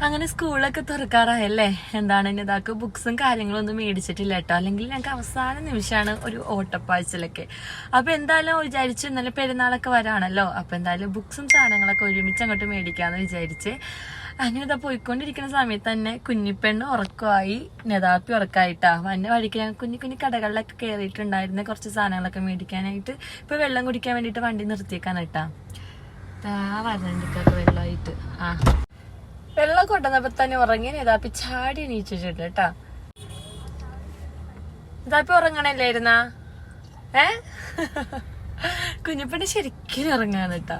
അങ്ങനെ സ്കൂളൊക്കെ തുറക്കാറായല്ലേ. എന്താണ് ഇതാക്ക് ബുക്സും കാര്യങ്ങളും ഒന്നും മേടിച്ചിട്ടില്ല കേട്ടോ. അല്ലെങ്കിൽ ഞങ്ങൾക്ക് അവസാന നിമിഷമാണ് ഒരു ഓട്ടപ്പാഴ്ചലൊക്കെ. അപ്പൊ എന്തായാലും വിചാരിച്ചു ഇന്നലെ പെരുന്നാളൊക്കെ വരാണല്ലോ. അപ്പൊ എന്തായാലും ബുക്സും സാധനങ്ങളൊക്കെ ഒരുമിച്ച് അങ്ങോട്ട് മേടിക്കാന്ന് വിചാരിച്ച് അങ്ങനെ ഇതാ പോയിക്കൊണ്ടിരിക്കുന്ന സമയത്ത് തന്നെ കുഞ്ഞിപ്പെണ്ണ് ഉറക്കമായി, നെതാപ്പി ഉറക്കായിട്ടാ. വന്ന വഴിക്ക് ഞാൻ കുഞ്ഞു കുഞ്ഞു കടകളിലൊക്കെ കയറിയിട്ടുണ്ടായിരുന്ന കുറച്ച് സാധനങ്ങളൊക്കെ മേടിക്കാനായിട്ട്. ഇപ്പൊ വെള്ളം കുടിക്കാൻ വേണ്ടിയിട്ട് വണ്ടി നിർത്തിയേക്കാനായിട്ടാ. വരണ്ടിക്കൊക്കെ വെള്ളമായിട്ട് വെള്ളം കൊണ്ടുവന്നപ്പോ തന്നെ ഉറങ്ങി നെതാപ്പി ചാടി എണീച്ചിട്ടുണ്ട് കേട്ടാ. നെതാപ്പി ഉറങ്ങണല്ലായിരുന്നാ? കുഞ്ഞിപ്പെണ്ണ് ശരിക്കും ഉറങ്ങാണ് കേട്ടാ.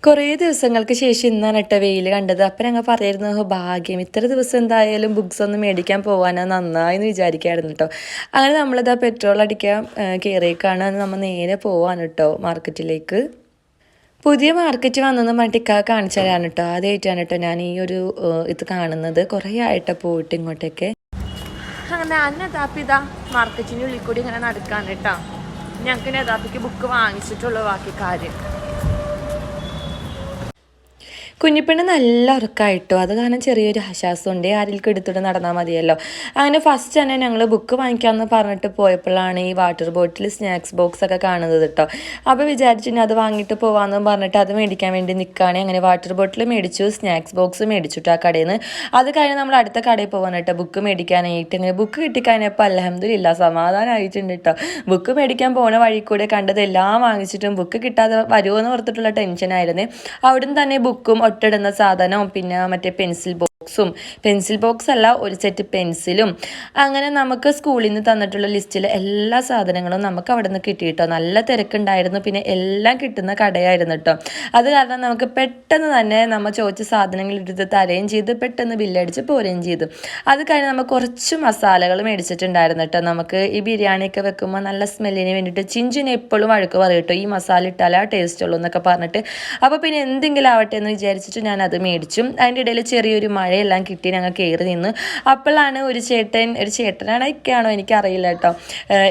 കുറേ ദിവസങ്ങൾക്ക് ശേഷം ഇന്നാണ് കേട്ടോ വെയിൽ കണ്ടത്. അപ്പം ഞങ്ങൾ പറയായിരുന്നു ഭാഗ്യം, ഇത്ര ദിവസം എന്തായാലും ബുക്സ് ഒന്നും മേടിക്കാൻ പോകാനോ നന്നായെന്ന് വിചാരിക്കായിരുന്നു കേട്ടോ. അങ്ങനെ നമ്മളിതാ പെട്രോൾ അടിക്കാൻ കയറിയേക്കാണ്. നമ്മൾ നേരെ പോവാണ് കേട്ടോ മാർക്കറ്റിലേക്ക്. പുതിയ മാർക്കറ്റ് വന്നെന്ന് മട്ടിക്ക കാണിച്ചു തരാണ് കേട്ടോ. ആദ്യമായിട്ടാണ് കേട്ടോ ഞാൻ ഈ ഒരു ഇത് കാണുന്നത്. കുറേ ആയിട്ടോ പോയിട്ട് ഇങ്ങോട്ടേക്ക്. അങ്ങനെ നെതാപ്പി ഇതാ മാർക്കറ്റിൻ്റെ ഉള്ളിൽ കൂടി ഇങ്ങനെ നടക്കാൻ കേട്ടോ. ഞങ്ങൾക്ക് നെതാപ്പിക്ക് ബുക്ക് വാങ്ങിച്ചിട്ടുള്ളൂ, ബാക്കി കാര്യം. കുഞ്ഞിപ്പെണ്ണ് നല്ല ഉറക്കമായിട്ടോ. അത് കാരണം ചെറിയൊരു ആശ്വാസമുണ്ട്. ആരെങ്കിലും എടുത്തിട്ട് നടന്നാൽ മതിയല്ലോ. അങ്ങനെ ഫസ്റ്റ് തന്നെ ഞങ്ങൾ ബുക്ക് വാങ്ങിക്കാമെന്ന് പറഞ്ഞിട്ട് പോയപ്പോഴാണ് ഈ വാട്ടർ ബോട്ടിൽ സ്നാക്സ് ബോക്സ് ഒക്കെ കാണുന്നത് കേട്ടോ. അപ്പോൾ വിചാരിച്ചു അത് വാങ്ങിയിട്ട് പോകാമെന്ന് പറഞ്ഞിട്ട് അത് മേടിക്കാൻ വേണ്ടി നിൽക്കുകയാണ്. അങ്ങനെ വാട്ടർ ബോട്ടിൽ മേടിച്ചു, സ്നാക്സ് ബോക്സ് മേടിച്ചിട്ട് ആ കടയിൽ നിന്ന്. അത് കഴിഞ്ഞ് നമ്മൾ അടുത്ത കടയിൽ പോകാൻ കേട്ടോ ബുക്ക് മേടിക്കാനായിട്ട്. ഇങ്ങനെ ബുക്ക് കിട്ടിക്കാനപ്പോൾ അൽഹംദുലില്ലാ സമാധാനമായിട്ടുണ്ട് കേട്ടോ. ബുക്ക് മേടിക്കാൻ പോണ വഴി കൂടെ കണ്ടതെല്ലാം വാങ്ങിച്ചിട്ടും ബുക്ക് കിട്ടാതെ വരുമോ എന്ന് ഓർത്തിട്ടുള്ള ടെൻഷനായിരുന്നു. അവിടുന്ന് തന്നെ ബുക്കും ഒട്ടിടുന്ന സാധനവും പിന്നെ മറ്റേ പെൻസിൽ ബോക്സ് അല്ല, ഒരു സെറ്റ് പെൻസിലും അങ്ങനെ നമുക്ക് സ്കൂളിൽ നിന്ന് തന്നിട്ടുള്ള ലിസ്റ്റിലെ എല്ലാ സാധനങ്ങളും നമുക്ക് അവിടെ നിന്ന് കിട്ടി കേട്ടോ. നല്ല തിരക്കുണ്ടായിരുന്നു, പിന്നെ എല്ലാം കിട്ടുന്ന കടയായിരുന്നു കേട്ടോ. അത് കാരണം നമുക്ക് പെട്ടെന്ന് തന്നെ നമ്മൾ ചോദിച്ച സാധനങ്ങൾ എടുത്ത് തരുകയും ചെയ്ത് പെട്ടെന്ന് ബില്ലടിച്ച് പോരുകയും ചെയ്തു. അത് കഴിഞ്ഞ് നമ്മൾ കുറച്ച് മസാലകൾ മേടിച്ചിട്ടുണ്ടായിരുന്നു കേട്ടോ. നമുക്ക് ഈ ബിരിയാണിയൊക്കെ വെക്കുമ്പോൾ നല്ല സ്മെല്ലിന് വേണ്ടിയിട്ട് ചിഞ്ചിന് എപ്പോഴും വഴക്ക് പറയും കേട്ടോ, ഈ മസാല ഇട്ടാലേ ടേസ്റ്റ് ഉള്ളൂ എന്നൊക്കെ പറഞ്ഞിട്ട്. അപ്പോൾ പിന്നെ എന്തെങ്കിലും ആവട്ടെ എന്ന് വിചാരിച്ചിട്ട് ഞാൻ അത് മേടിച്ചു. അതിൻ്റെ ഇടയിൽ ചെറിയൊരു മഴയെല്ലാം കിട്ടി, ഞങ്ങൾ കയറി നിന്ന്. അപ്പോഴാണ് ഒരു ചേട്ടനാണ് ഒക്കെയാണോ എനിക്കറിയില്ല കേട്ടോ,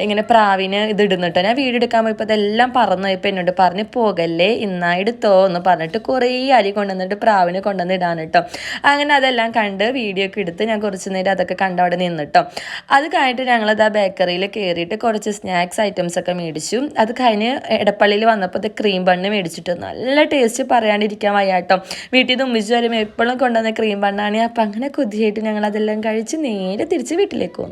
ഇങ്ങനെ പ്രാവിന് ഇത് ഇടുന്നു കേട്ടോ. ഞാൻ വീഡിയോ എടുക്കാൻ പോയപ്പോൾ അതെല്ലാം പറന്നു പോയപ്പോൾ എന്നോട് പറഞ്ഞ് പോകല്ലേ ഇന്നാ എടുത്തോ എന്ന് പറഞ്ഞിട്ട് കുറേ അരി കൊണ്ടുവന്നിട്ട് പ്രാവിന് കൊണ്ടുവന്ന് ഇടാൻ കേട്ടോ. അങ്ങനെ അതെല്ലാം കണ്ട് വീഡിയോ ഒക്കെ എടുത്ത് ഞാൻ കുറച്ച് നേരം അതൊക്കെ കണ്ട് അവിടെ നിന്നിട്ടോ. അത് കഴിഞ്ഞിട്ട് ഞങ്ങളത് ആ ബേക്കറിയിൽ കയറിയിട്ട് കുറച്ച് സ്നാക്സ് ഐറ്റംസ് ഒക്കെ മേടിച്ചു. അത് കഴിഞ്ഞ് എടപ്പള്ളിയിൽ വന്നപ്പോൾ അത് ക്രീം ബണ്ണ് മേടിച്ചിട്ട് നല്ല ടേസ്റ്റ് പറയാണ്ടിരിക്കാൻ വയ്യാട്ടോ. വീട്ടിൽ നിന്ന് ഉമ്മിച്ച് വരുമ്പോൾ എപ്പോഴും കൊണ്ടുവന്ന ക്രീം ബണ്ണാണ്. അപ്പം അങ്ങനെ കൊതിയായിട്ട് ഞങ്ങൾ അതെല്ലാം കഴിച്ച് നേരെ തിരിച്ച് വീട്ടിലേക്ക് വന്നു.